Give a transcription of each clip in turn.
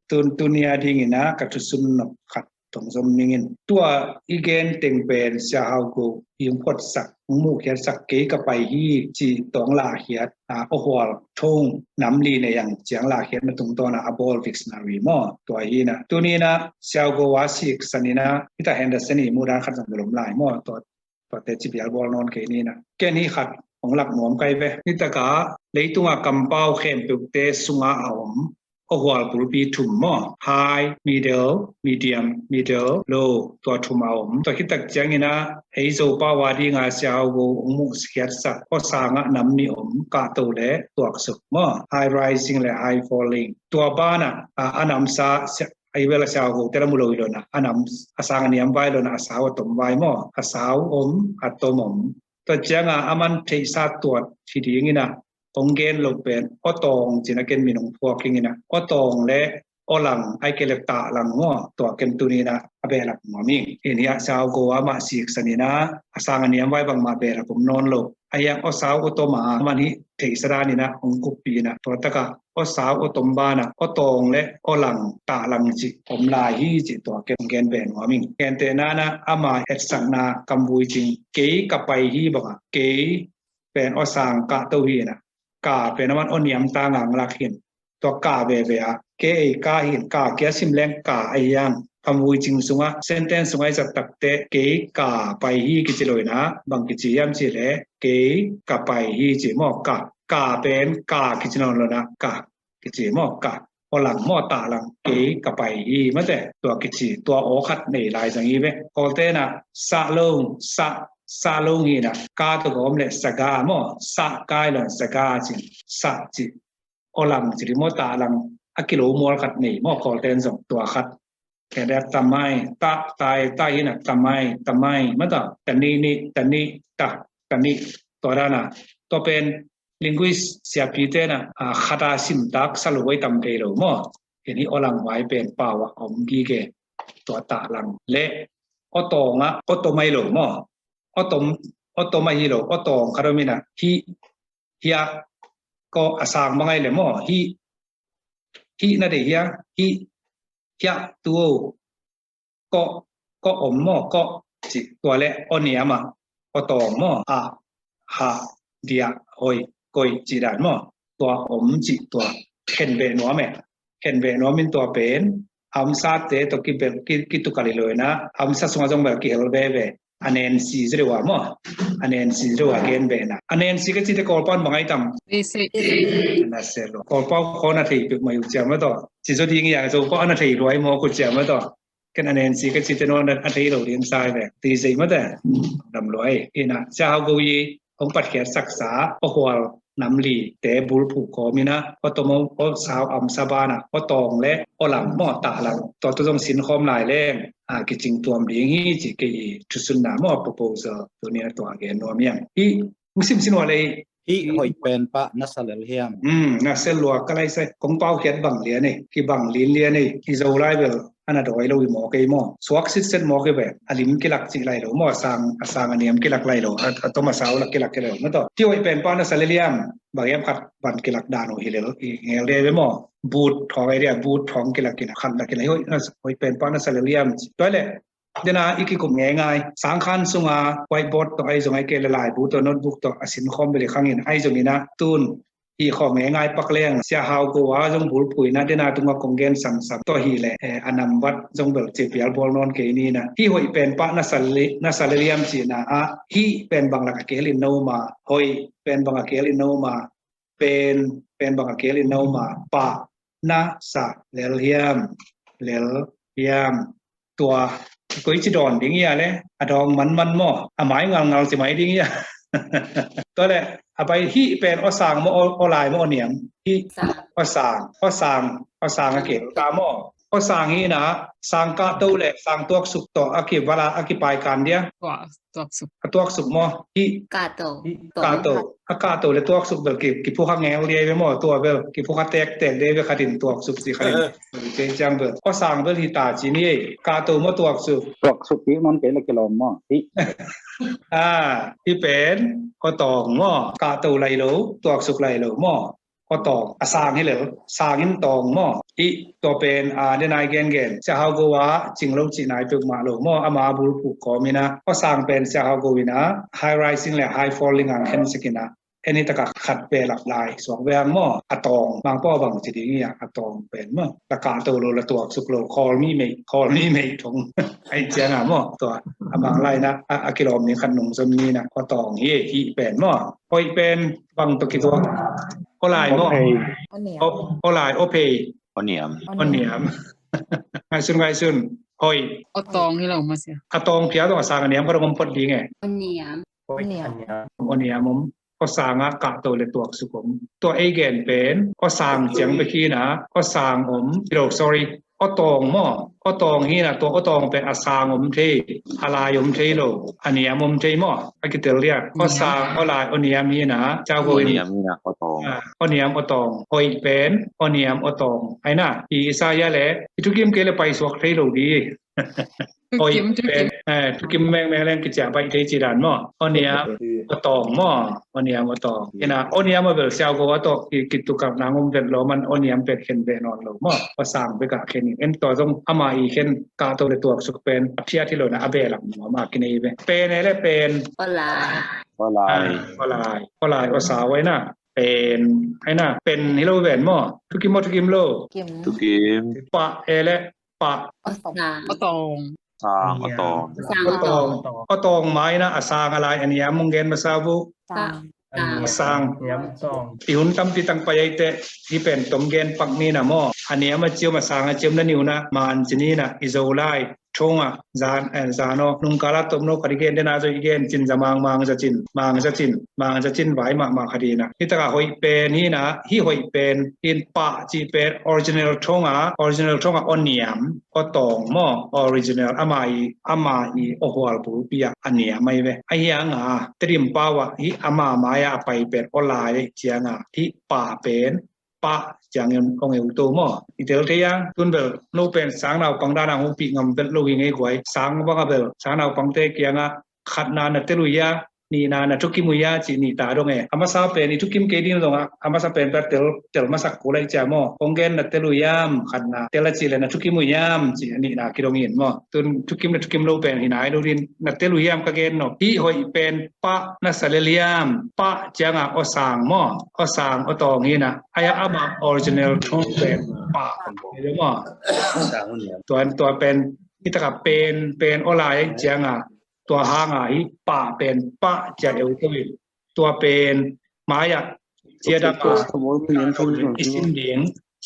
ตุนเนียดิ่งนะกัตุสุนนกขัดตรงสมมิงินตัวอีเกนเต็งเป็นเสียหาวกูยิงพดสักมูเขียนสักเกยกับไปฮีจีตองลาเขียดโอหัวทงน้ำลีในอย่างเจียงลาเขียดมาตรงตัวนะอบอลฟิกส์นารีมอตัวฮีนะตัวนี้นะเสียกูวาสิกสันนี่นะที่ตาเฮนเดอร์สันนี่มูดาขัดสังกลมลายมอตัวเตจิบิอัลบอลนอนเกนี่นะแกนี่ขัดของหลักหนวมไกลไปนี่ตะกาเลยตัวกำเป้าเข้มตุกเตสุงอาอมโอหัวบุรุปีถุมมอ high middle medium middle low ตัวถุมอมตัวคิดตักจังนี่นะไอ้โซปาวาดีงาเสียวกูมุสเกียรสักก็สางะน้ำนิอมกาโตเลตัวสุกมอ high rising และ high falling ตัวบ้านะอันนำซาไอเวลาเช้ากูเตระมุลอยโลนะอันนำอาสางเนียมไว้โลนะอาสาวตมไว้มออาสาวอมอัตมตัวจังอามันเทศาตัวที่ดีงี้นะองเกนลงเป็นอตองจินะเกนมีนงพวกงี้นะอตองและอหลังไอเกเลตาหลังง้อตัวเกนตุนีนะอเบลักหมอมิงเอ็นยาชาวโกวามาสิกสนินะอาสางเนียมไว้บางมาเบลักผมนอนโลไอยังอสาวอุตมามันนี้เทศรานี่นะองกุปีนะตัวตะกะอสาวอุตมบานะอตองและอหลังตาหลังจิผมลายฮีจิตัวเกนเบนหมอมิงเกนเตนานะอามาเอสังนากัมบุยจิงเกยกับไปฮีบอกเกยเป็นอสางกะตัวฮีนะกาเป็นมันอเนียมตางางลักหินตัวกาเบเบะเกกาหินกาเกียสิมแรงกาไอยังคำวุยจิงสุงะเซนเทนสุงะจะตักเตเกกาไปฮีกิจิโลยนะบางกิจิยามจิเลเกกาไปฮีจิมอกกาเป็นกากิจินอนโลนะกากิจิมอกกาพอหลังมอตาหลังเกกาไปฮีมาแต่ตัวกิจิตัวโอคัดในลายสังฮีเวโอเตนะสะลงซาลงฮีนะกาตัวผมเลยสกามอสะกายหลังสกาจิสะจิอหลังจิริมอตาหลังอกิโลมัวขัดนี่มอคอเตนส่งตัวขัดแค่ได้ทำไมตายฮีนะทำไมมาต่อแต่นี่แต่นี่ตัวนั้นนะตัวเป็นลิงกุอิสเสียพีเตนะขัดสิมตักสรุปไว้ทำเกลมอเห็นนี้อหลังไว้เป็นป่าวอมกีเกตัวตาหลังเละอตองะอตไม่หลงมอตไม่ฮิโรอตองคารมินะฮิยาก็อาสางมังไงเลยมอฮินั่นเดียฮิยาตัวก็อมมอก็จิตัวเละอเนียมาอตองมอฮาเดียโอยกอยจีดานมอตัวอมจิตัวเข็นเบนัวแม่เข็นเบนัวมินตัวเป็นอัมซาเตตัวกิตุกาลิเลยนะอัมซาสมาจงแบบกิเฮลเบเบอันเอ็นซีเรียกว่ามั้งอันเอ็นซีเรียกว่าเกนเบนะอันเอ็นซีก็ที่จะกอลปอนบางไอตัมนั่นเสร็จแล้วกอลปอนเขาหน้าที่เป็นมาอยู่เจ้ามาต่อสิ่งที่ยิ่งใหญ่สุดก็อันหน้าที่รวยมอกุเจ้ามาต่อกันอันเอ็นซีก็ที่จะนอนอันหน้าที่เราเรียนสายแบบตีสี่มาแต่ดำรวยอีน่ะเจ้ากุยองปัดเขียนศักษาโอ้โหน้ำลีแต่บุรุษก็มีนะพอตัวมอสาวอัมซาบานะพอตองและพอหลังมอตาหลังตัวต้องสินคอมหลายแรงกิจริงตัวมันอย่างนี้จิเกยทุสุนนามอ proposal ตัวนี้ตัวเกนโนเมียงอีมุสิมสินว่าเลยอีหอยเป็นปะนัสเลเฮียมนัสเลวก็เลยใส่กงเป้าเขียนบังเลียนี่ที่บังลินเลียนี่ที่จะไล่เบลอันนั้นโดยเราหมอเกยมอสวักสิเซนหมอเกยแบบอลิมกิลักจิไลโลมอสางอันเนียมกิลักไลโลตัวมาสาวลักกิลักกิไลโลนั่นต่อที่หอยเป็นปะนัสเลเฮียมบางอย่างขัดบันกิลักดานโอฮิเลโลเงลเรียไปมอบูททองไอเดียบูททองกิลักกินขันลักกิไลหอยเป็นปะนัสเลเฮียมตัวเล่เดี๋ยวนะอีกกลุ่มง่ายๆสังขันสุงาไวบอร์ดตัวไอส่งไอเกลลายบูตัวโน้ตบุ๊กตัวสินคอมไปเลยครั้งนี้ไอส่งนี้นะตูนอีข้อง่ายๆปักเลี้ยงเสียหาวกูว่าจงบุลปุยนะเดี๋ยวนะตุงกคงเกนสัมตัวฮีแหละอันนำวัดจงเบิกเจ็บยาบอลนอนเกนี่นะที่หอยเป็นปะนัสเลเลียมจีนะฮีเป็นบางหลักเกลินโนมาหอยเป็นบางเกลินโนมาเป็นบางเกลินโนมาปะนัสเลเลียมตัวกุยจิดอนดิ้งยาเลยอะดองมันหม้อหมายเงาสิหมายดิ้งยาตัวแหละไปที่เป็นอสางมอลายมอเนียมที่อสางเกตตามอสางนี่นะสางกะโตแหละสางตัวสุกต่ออากิเวลาอากิปายกันเดียตัวสุกมอที่กาโตเลยตัวสุกแบบกิผู้ข้างแงวเรียไปมอตัวแบบกิผู้ข้าแตกเรียไปขัดินตัวสุกสิขัดินเป็นจังแบบอสางเบลที่ตาจีนี่กาโตมอตัวสุกที่มันเป็นละกิโลมอที่ที่เป็นก็ตองมอกาโตไลโลตัวสุกไลโลมอ ก็ตองสร้างให้เหลือสร้างหินตองหม้ออีตัวเป็นเดนายเกนเกนจะเฮาก็ว่าจริงลงจีนายเปิกมาโลหม้ออามาบุรุษก็มีนะก็สร้างเป็นจะเฮาก็วินะ high rising และ high falling อันเห็นสกินะอันนี้ตะกะขัดเปหลักลายสองแวงหม้ออะตองบางป้อบางจิดีเนี่ยอะตองเป็นหม้อตะกะโตโลละตัวสุกโล call me mate ทงไอเจียงหม้อตัวบางไล่นะอะกิโลมีขนมซมีนะก็ตองเฮอีเป็นหม้อพอยเป็นบางตะกิตัวก็ลายหม้อก็ลายโอเพย์ Oniam. ไงซึ่งพอย เอาตองที่เรามาเสีย อะตองเพียต้องสร้างอันนี้ก็ต้องพอดีไง อันเนี้ย ผมก็สร้างกะตัวเลยตัวสุขุมตัวเอเกนเป็นก็สร้างเจียงไปขี้นะก็สร้างsorry ก็ตองหม้อก็ตองนี่นะตัวก็ตองเป็นอาสางเทอะไรเทโลอันนี้เทหม้อไอ้กิเตเรียก็สร้างก็ลายอันนี้มีนะเจ้าก็ Oniam na koto. อันนี้ก็ตองหอยเป็นอันนี้ก็ตองไอ้น่ะอีสายะแหละทุกกิมเกลไปสวกเทโลดีโอ้ยเป็นทุกกิมแมงแรงกิจไปเทจิรันหม้ออันนี้ก็ตองหม้ออันนี้ก็ตองนะอันนี้มาเป็นเซลก็ว่าตอกกิจตุกับนางเป็นโลมันอันนี้เป็นเข็นเป็นนอนโลหม้อก็สร้างไปกับเข็นเอ็นตัวต้องอามาอีเข็นกาตัวเลยตัวสุกเป็นเทียที่โลนะอาเบลังหม้อมากินเองเป็นอะไรเป็น Walay. ก็ลายก็สาวไว้น่ะเป็นไอ้น่ะเป็นฮิโลแวนหม้อทุกกิมโล Tukim. ปะและปะ เอาตอง Sang otong. ก็ตองไม้นะสร้างอะไรอันนี้มงเกนมาซาบุสร้างที่หุ่นตั้มที่ตั้งไปไอเตที่เป็นตมเกนปักนี่นะหม้ออันนี้มาเจียวมาสร้างเจียมนั่นอยู่นะมันจีนี่นะอิโซไลชงzano nung kala tomno karigen den azo igen chin jamang ja chin vai ma khadina hitaka hoi pen hi na hi hoi pen in pa chi pen original thonga oniam otong mo original amai ohwal bu pia ania mai ve ayanga trim pawa hi ama maya pai pen olai chianga thi pa penปะจังยันองเอวตัวมั่วอีเดียวเทียงตุนเบลนูเป็นสางเราปังดานาหูปีงำเป็นลูกยังไงกวยสางว่าเบลสางเราปังเตกียงอ่ะขัดนานเตลุยานี่นานทุกกิมุยาจีนี่ตาดงเออามาซาเป็นนี่ทุกกิมเกดินตรงอ่ะอามาซาเป็นแบบเตลมาสักกูเลยจ้ามั่วองเกนเตลุยามขัดนาเตลจีเลยนะทุกกิมุยามจีนี่นากิโลเงินมั่วตุนทุกกิมโลเป็นหินายดูดินนัเตลุยามก็เกนเนาะที่หอยเป็นปะนัสเลเลียมปะจังอ่ะอสางมั่วอสางอตองนี่นะอายะอามาออริจินัลทองเป็นปะเดี๋ยวมั่วตัวเป็นที่ตะกับเป็นอลายจังอ่ะตัวหางอีปะเป็นปะจะเอวตัวเป็นไม้อะเจียดาอิสินเดียง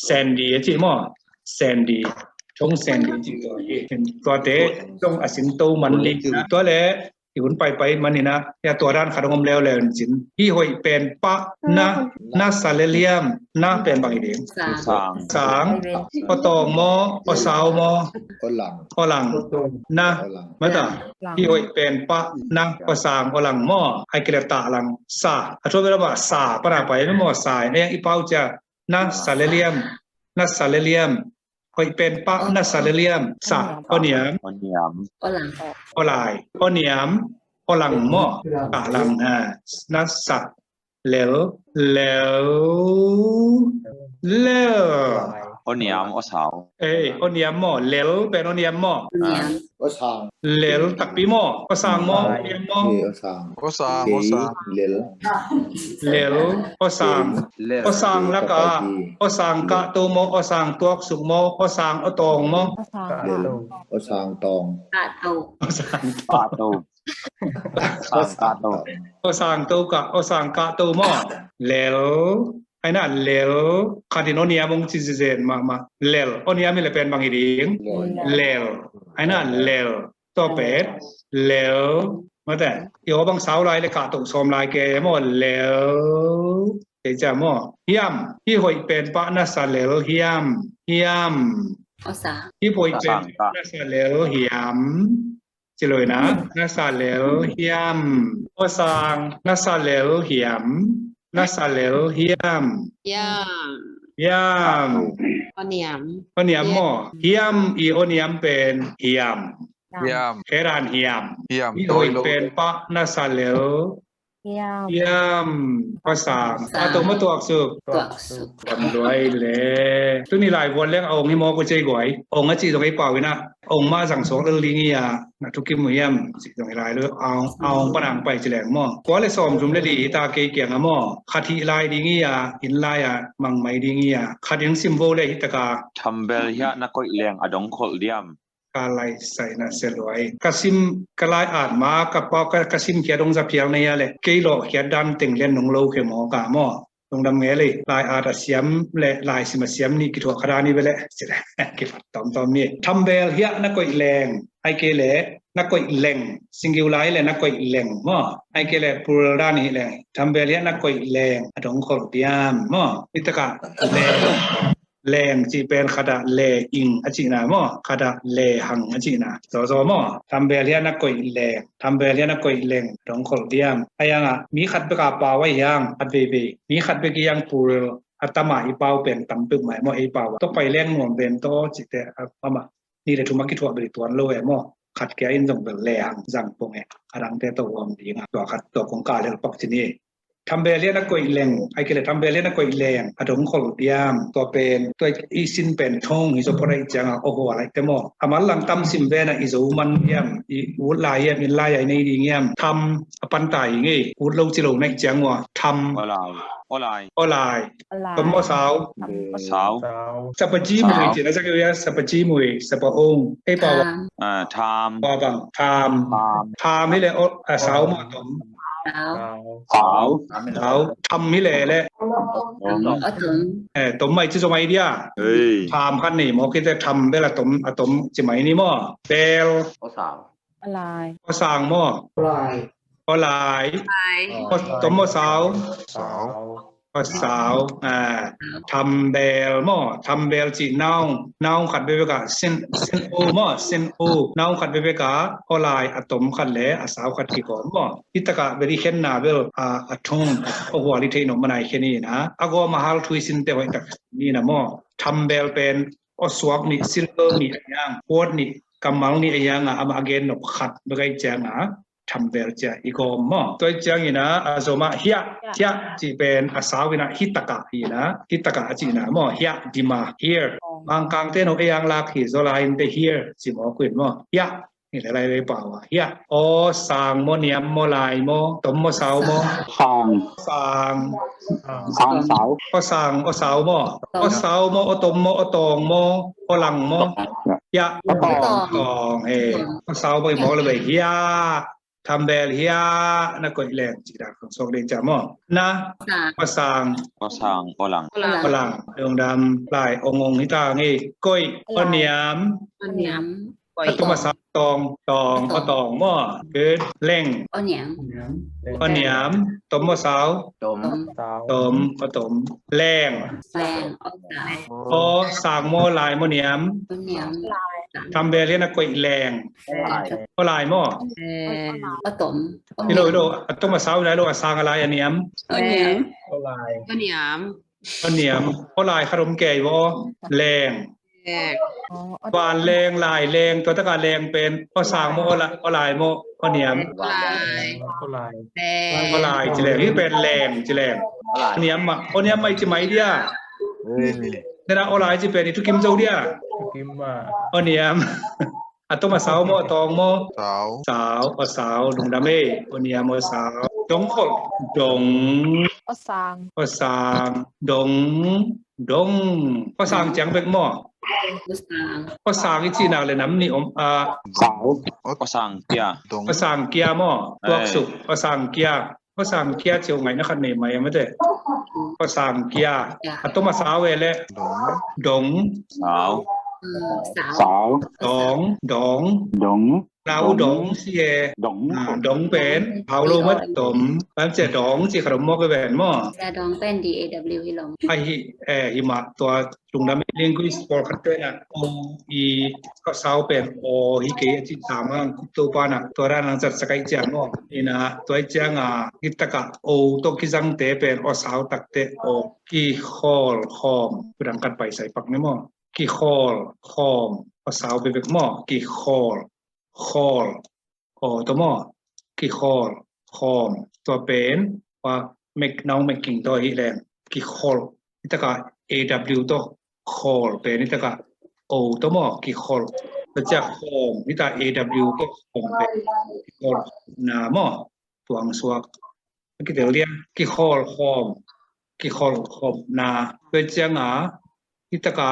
แซนดีจีหม้อแซนดีชงแซนดีจีตัวเตะชงอสินโตมันลิตัวเละที่หุ่นไปมันนี่นะเนี่ยตัวด้านขาดงมแล้วจินที่หอยเป็นปะนะซาเลเลียมนะเป็นบางอย่างสางก็ตองหม้อก็สาวหม้อก็หลังนะไม่ต่างที่หอยเป็นปะนะก็สางก็หลังหม้อไอเกลตาหลังสาช่วยไปแล้วว่าสาปะไปไม่หม้อสายเนี่ยอีเป้าจะนะซาเลเลียมหอยเป็นปะนะซาเลเลียมสาก็เหนียม Oniam. ก็ลายก็เหนียมก็หลังหม้อกะหลังนัสสักแล้ว Oniam osaw. ก็เหนียมหม้อแล้วเป็นก็เหนียมหม้อ ก็สร้าง แล้วตักปีหม้อก็สร้างหม้อเหนียมหม้อ ก็สร้าง Osang. แล้วก็สร้างแล้วก็สร้างกะตัวหม้อก็สร้างตัวสุกหม้อก็สร้างตองหม้อ ก็สร้างตอง ก็สร้าง Pato. Sang pato. ก็สร้างตัวกะก็สร้างกะตัวหม้อแล้วไอ้นั่นแล้วคาติโนเนียมงจิเซนมาแล้วอันนี้มีอะไรเป็นบางอย่างแล้วไอ้นั่นแล้วตัวเป็ดแล้วมาแต่อีกบางสาวลายเลยกะตกสมลายแกหมดแล้วเดี๋ยวจะหมดยำที่หอยเป็นปะนัสแล้วยำที่หอยเป็นนัสแล้วยำจะเลยนะนัสแล้วยำก็สั่งนัสแล้วยำนัสเลวเฮียมโอเนียมหม้อเฮียมอีโอเนียมเป็นเฮียมแค่ด้านเฮียมที่โดยเป็นปะนัสเลว เยี่ยม เยี่ยมภาษาตัวมาตัวอักษร ตัวสุข ทำด้วยเลยตัวนี้หลายวันเรื่ององค์ให้มอก็ใจก่อยองค์ก็จีตรงไอ้เปล่าวินะองค์มาสั่งสอนเรื่องลิงียนะทุกกิมเยี่ยมสิตรงไอ้ลายเรื่องเอาปนังไปแจงหม้อก็เลยสอมจุ่มเลยดีตาเกี่ยงหม้อขัดที่ลายลิงียอินลายมังไม่ลิงียขัดยังซิมโบเลยฮิตกา ทำเบลเฮียนักก็แรงอดงโคเดียม กาไลใส่นะเสลวยกสิมกลายอาจมากับปอกสิมเขียดงจะเพียงในยะเลยเกลอเขียดดันติงเล่นนงโลเขมอกาหม้อลงดำเงเลยลายอาตเสียมและลายสิมาเสียมนี่กิจวัตรครานี้ไปเลยเสร็จแล้วกิจวัตรตอมนี่ทำเบลเฮียนักก็แรงไอเกลนักก็แรงซิงกิวไลเลยนักก็แรงหม้อไอเกลพูดด้านนี้แรงทำเบลเฮียนักก็แรงอดงโคเดียมหม้อวิตกะแรงแรงจีเป็นขดาเลอิงอจินาหม้อขดาเลหังอจินาสอสอหม้อทำเบลเลียนักกอยแรงทำเบลเลียนักกอยแรงตรงโคลเดียมไอ้ยังมีขัดไปกับป่าไว้ยังอัดเบมีขัดไปกี่ยังปูอัตมาอีเปาเป็นตำปึกหมายหม้ออีเปาต้องไปแรงหน่วงเป็นโตจิตเตอะประมานี่เลยทุกมักกิทัวบริตวนโลยหม้อขัดแกอินตรงเป็นแรงจังปงเออรังเตตัวมดีนะตัวขัดตัวของกาเลยปักที่นี่ทำเบลเลียนักกอยแรงไอ้เกลทำเบลเลียนักกอยแรงอดงโคลเดียมตัวเป็นตัวอีสินเป็นทงอิโซปรายจังโอ้โหอะไรแต่หม้ออามันหลังตั้มซิมเวนะอิโซมันเยี่ยมอีวุฒิลายเยี่ยมอินลายในดีเยี่ยมทำปันไตงี้วุฒิลงจิโลในจังว่าทำอลายต้มมะสาวสัปจีมวยจีน่าจะเกี่ยวกับสัปจีมวยสัปองไอ้ป่าวทามป่าวบังทามนี่แหละสาวมาต้มสาวทำนี่แหละเลยต้มไม่จะไงเดียทามขั้นนี่หมอคิดจะทำได้ละต้มจะไหมนี่หม้อเบลอะไรก็สั่งหม้อก็ลายก็ต้มมะสาวก็สาวทำเบลหม้อทำเบลจีน้องขัดไปกับเส้นโอหม้อเส้นโอน้องขัดไปกับก็ลายอะตอมขัดเลยสาวขัดที่ก่อนหม้อที่ตะกะเบริเคนนาเบลอะทงโอ้โหลิเทนอมันไอแค่นี้นะอาก็มาฮาลทวิสินเตไว้ตักนี่นะหม้อทำเบลเป็นอสวกนี่ซิลเวอร์นี่อย่างโคดนี่กำมังนี่อย่างอามาเกนนกขัดไปกับจังทำเบลจ้าอีกหม้อตัวจังอีนะสมมติเฮียจีเป็นสาวอีนะฮิตกะอีนะฮิตกะจีนะหม้อเฮียดีมา here บางครั้งเต้นเอาอย่างลักฮิโซลาอินเต here จีหม้อคุยหม้อเฮียนี่อะไรไปเปล่าวะเฮียโอสังโมเนียมโมลายโมต้มโมสาวโมสังสาวโอสังโอสาวโมโอสาวโมโอต้มโมโอตองโมโอหลังโมเฮียตองโอสาวไปหม้อเลยเฮียทำเบลเฮียนักกอยแรงจีดาของสองเดจามอนะภาษาโอหลังดวงดำลายองค์หิตางี้ก้อยอเนียมตัวภาษาตองหม้อเกิดเล่งอเนียมต้มมะสาวต้มแรงโอสางโมลายโมเนียมทำเบลเลียนักกอยแรงก็ลายหม้อพี่โลต้มมะสาวแล้วสางอะไรอเนียมก็ลายขนมแก่วอแรงวานแรงลายแรงตัวตะการแรงเป็นก็สางโมก็ลายโมก็เนียมก็ลายจีแรงที่เป็นแรงจีแรงเนียมอ่ะก็เนียมไม่จีไหมเดียเนี่ยนะก็ลายจีเป็นทุกกิมเจ้าเดียก็เนียมอะตัวมาสาวโมตองโมสาวลุงดำเล่ก็เนียมสาวดงคนดงก็สางดงก็สางจังเป็นหม้อก็สางอีจีน่าเลยน้ำนี่สาวก็สางเกียหม้อตัวสุกก็สางเกียเจียวไงนะครับเนี่ยไม่ไม่ได้ก็สางเกียอะตัวมาสาวเวล่ดงดงเราดงเสียดงเป็นเผาโลมัดต้มแล้วจะดงจีขนมหม้อก็เป็นหม้อจะดงเป็น DAW ฮิลงไอหิมะตัวลุงดำลิงกุอิสปอร์คัตเตอร์นะโออีก็สาวเป็นโอฮิเกะจิตามังคุตัวปานะตัวร้านนั้นจะสกายจังหม้อนี่นะตัวจังกิตกะโอตัวกิจังเตเป็นโอสาวตักเตโอกีคอลคอมเพื่อนกันไปใส่ปักนี่หม้อกีคอลคอมโอสาวเบกหม้อกีคอลตัวหม้อกีคอลคอม ตัวเป็นว่าเมกน้องเมกกิ่งตัวอีแรงกี่คอลนี่ตะกะ AW ตัวคอลเป็นนี่ตะกะ O ตัวหมอกี่คอลแล้วจะคอมนี่ตะ AW ตัวคอมเป็นกี่คอลนาหมอตัวอังสวกกี่เดี๋ยวเรียกกี่คอลคอมกี่คอลคอมนาเป็นจังอ่ะนี่ตะกะ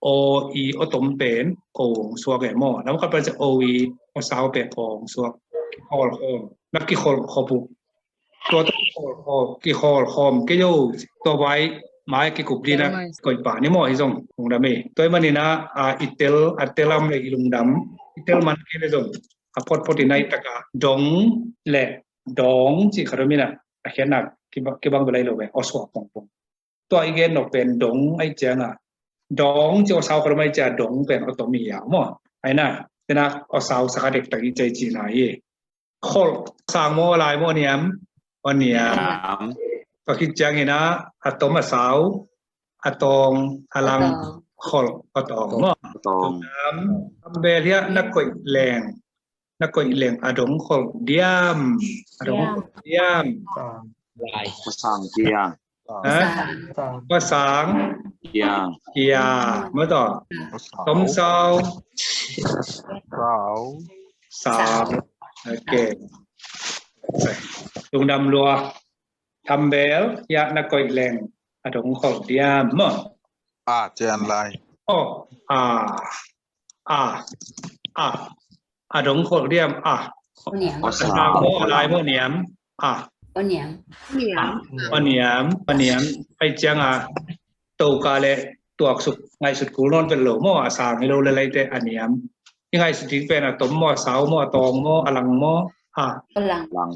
OE อตมเป็นโอ่งสวกแก่หมอแล้วก็เป็นจะ OE เอาสาวเป็นโอ่งสวกกี่คอลคอมนักกี่คอลคอบุตัวกี่คอลคอมกี่โยตัวไว้ไม้กี่กุบดีนะก่อยป่านี่หมอที่ส่งลงดำเองตัวมันนี่นะอิเตลลำเลยลงดำอิเตลมันกี่เลยส่งพอดที่ในตะกะดงแหละดองจีคาร์มินะเขียนหนักกี่บางเวลาเราไปเอาสวกปงตัวอีกนกเป็นดงไอ้เจ้าน่ะดองเจ้าสาวคาร์มิจะดงเป็นอตมีอ่ะหมอไอ้น่ะแต่นะเอาสาวสักเด็กตะกี้ใจจีน่ะคอลสร้างโมอะไรโมเนียมวันเนียมก็คิดจังไงนะอะตอมสาวอะตองพลังคอลอะตองเนาะ ตอง ทำเบลียนักก่อยแรงอะดงคอลเดียมอะดงเดียม ก็สร้างเตียง ฮะก็สาง เตียง เกียเมื่อต่อต้มเซาสาวโอเคลุงดำรัวทำเบลยะนักก่อยแรงอะดงคอลเดียมเมื่อ เจนไล โอ้อะดงคอลเดียมเหนียม ก็สร้า สาง โมอะไรโมเนียมเหนียม วันเนียมไปจังตัวกาเลตัวสุดไงสุดกูนอนเป็นหลวงมั่วสางให้เราเลยแต่อันเนียมยังไงสุดที่เป็นตมมั่วสาวมั่วตองมั่วอลังมั่วฝรั่ง ลัง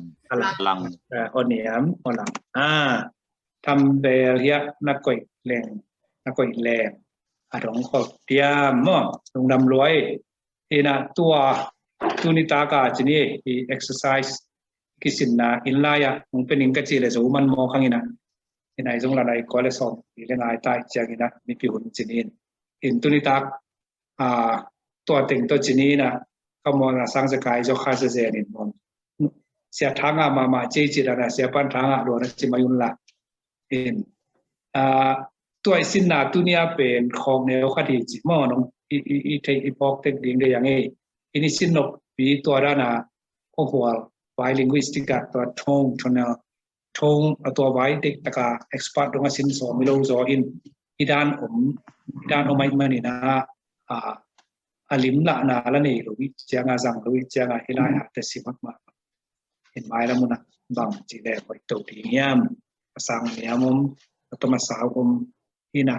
อันเนียมอลังทำเบลียนักก่อยแรงอะดงขอบเตียมมั่วลงดำรวยนะตัวนิตากาจีนี่exercise kisin na inlaya mong pening kachile so man mo kangina inay zong lanay kolesom ilenay ta chagina mi pihun chinin intunitak to ting to chinina kamona sang sakai jo khase zenin mon sia thanga mama chechi dana sia pan thanga do na chimayun la inตัวสินนาตุเนียเป็นของแนวคดีจิมอนงอีเทอีพอกเทคดิงได้ยังไงอินิสินนกปีตัวด้านาโอ้โหbilinguistic ตัวทงตัวไว้เด็กตะกา expert ตรงสินสองมิโลซออินด้านไม่มานี่นะลิมละนาละนี่รู้วิจารณ์จังรู้วิจารณ์ฮิลายาแต่สิมากมาเห็นไหมละมุนะบางจีเล่ไปตัวที่เงี้ยมสังเนียมตัวมาสาวที่น่ะ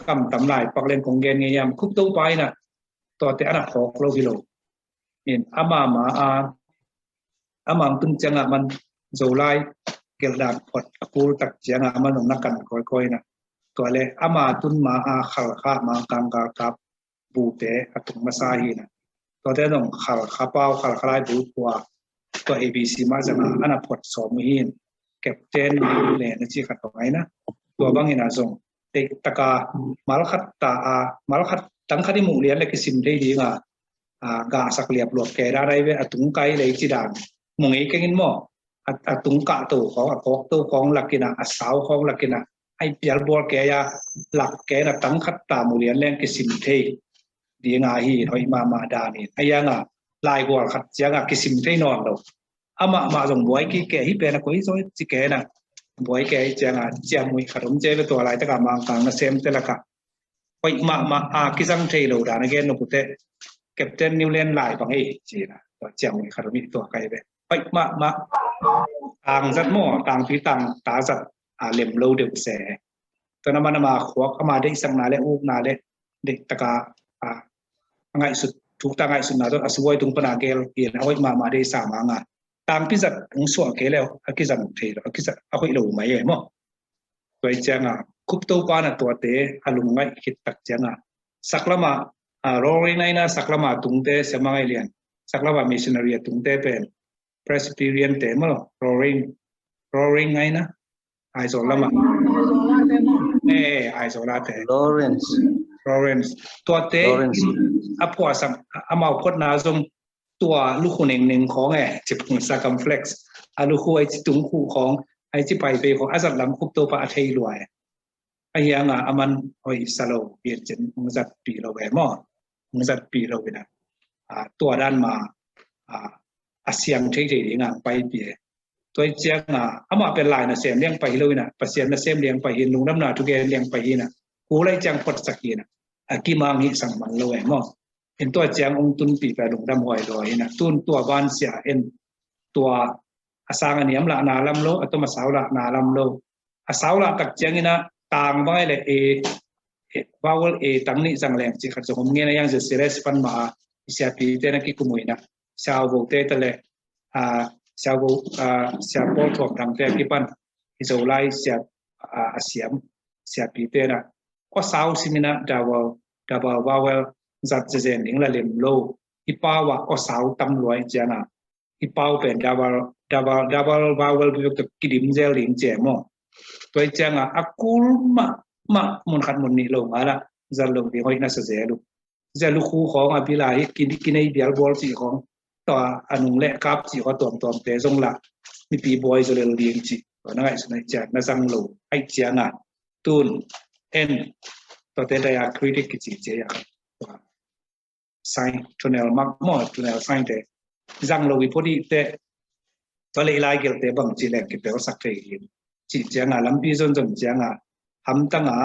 คำตำลายปักเล่นของเงี้ยมคุบตัวไปน่ะตัวแต่อันนั้นพอกโลกิโลเห็นอามาamang tun changa man zolai geldak pot akul tak changa man nong nakan koi na to le ama tun ma khal kha ma kang ka kap bu te atung masahi na to te nong khal kha pau khal khlai bu kwa to abc ma changa ana pot som hin captain le na chi khat tongai na to bangina zong te taka malkhat tang khadi mu lian le kisim dei di nga ga sak liap lok ke ra dai ve atung kai le chi danมองเอกงินหม้อตุงกะตัวของพอกตัวของหลักกินะสาวของหลักกินะไอเปียบอลแกยาหลักแกนะตั้งขัดตามูเรียนแรงกิสิมเทดีงาฮีหอยมาดานี่ไอยังลายบัวขัดยังกิสิมเทนอนเรามาส่งบวยกี่แกฮิเป็นกุยซอยจิแกนะบวยแกยังมวยขนมเจเป็นตัวอะไรตะกามังกังนะเซมเตละกะหอยมากิสังเทเราดานเกนนกุเตเก็บเต้นนิวเลียนลายบางเอจีนะตัวยังมวยขนมตัวไกลไปมาต่างสัตว์หม้อต่างที่ต่างตาสัตว์เหลี่ยมโลเดือดแสตอนนั้นมันมาขวบเข้ามาได้สังนาและอุกนาและเด็กตะกาง่ายสุดถูกต่างง่ายสุดนะตัวอสวยตรงปนาเกลเอียนเอาไว้มาได้สามงานต่างพิจัดของส่วนเกลแล้วพิจัดเทแล้วพิจัดเอาไว้หลูไม่เองมั้งตัวเจ้าคุบตัวปานะตัวเตะอารมณ์ง่ายคิดตักเจ้าสักละมาโรยในนะสักละมาตุงเตะเสมังไอเลียนสักละมามิชชันนารีตุงเตะเป็น Presbyterian tema roaringไงนะไอโซลามาไอโซลาเต Lawrence ตัวเตอพวสังอามาพดนาซงตัวลูกคนหนึ่งของจิบซักกัมเฟล็กซ์ อาลูคุไอตุงคูของไอที่ไปของอาสัตลำคุปโตปะอาเทยรวยไอยังอามันหอยสโลเปลี่ยนจนมึงจัดปีเราแหวมอมึงจัดปีเราไปนะตัวด้านมาอาเซียงเทยๆงไปเปียตัวเจ้าอามาเป็นลายนะเสียมเลี้ยงไปเลยนะประเสียมนะเสียมเลี้ยงไปหินลุงน้ำนาทุกแกเลี้ยงไปหินนะกูเลยจังปดสักหินนะกี่มังหิสังมันเราแหวมอเห็นตัวเจ้าองตุนปีไปลุงดำหอยดอยนะตุนตัวบ้านเสียเอ็นตัวอาสางอันนี้มละนาลำโลอัตมาสาวละนาลำโลอาสาวละตักเจียงนี่นะต่างไปเลยวาวลตั้งนี้สังแรงจิขัดสมเงี้ยนะยังจะเสียสปันมาเสียปีเตนะกิคุมวยนะชาวโบเตตะเลชาวโบถวงทำเตะกิปันอิโซไลเสียเสียมเสียปีเตนะก็สาวสิมินะดาววาวลจัดเจนหนิงละเล่มโลอีป้าวะก็สาวตำรวจเจนะอีป้าวเป็นดาววาวลเป็นตัวกิดิมเจลิงเจมอตัวเจ้าaku ma mun khat mun ni lo mala zal lo di hoi na sa zelu khu khong abilai kinai bial bol chi khong to anung le kap chi ko tom te jong la mi pi boy zo le ding chi na ngai sa cha na sang lo ai chia na tun en to te da ya critic chi che ya sign tunnel mak mo tunnel sign te jang lo wi podi te to le lai gel te bang chi le ki pe sak te chi chia na lam pi zon zon chia na ham tanga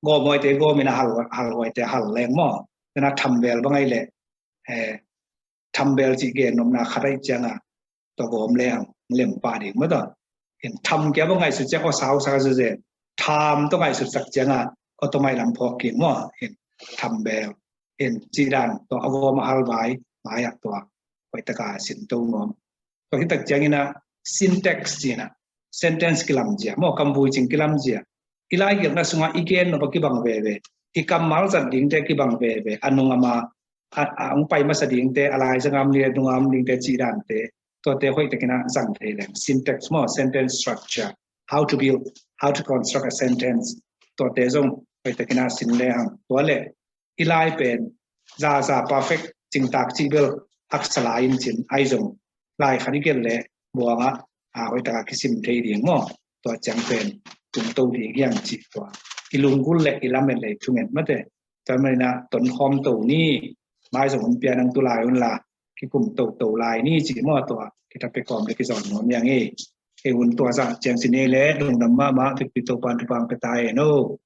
go moi te go mina hal hoi te hal leng mo na thambel bangai le thambel chi ge nom na kharai changa to gom lem pa di mo da en tham ke bangai su che ko sao sa je tham to ngai su sak changa ko to mai lam pho ki mo en thambel en chi dan to ago ma hal bai ya to hoi ta ka sin to ngom to hi tak changina syntax chi na sentence kilam jia mo kambu ching kilam jia ilai gel na sunga igen no ki bang ve ikam mal zat ding te ki bang ve anung ama ang pai ma sa ding te alai jangam le dungam ding te chi dan te to te hoi te kina sang te le syntax mo sentence structure how to construct a sentence to te zong hoi te kina sin le ang to le ilai pen za perfect ching tak chi bel aksala in chin ai zong lai khani gel le buanga hoi ta ki sim te ding mo to chang pen tung tàu thì yang chỉ qua ilung gul le ilamen le chungen mate tamena ton khom tàu ni mai giống pian ang tu lai un la ki kum tàu lai ni chỉ mo to kita pe kom le ki zon nom yang e un to sa chang sin le dong dam ma ti to pan tu pang pe tai no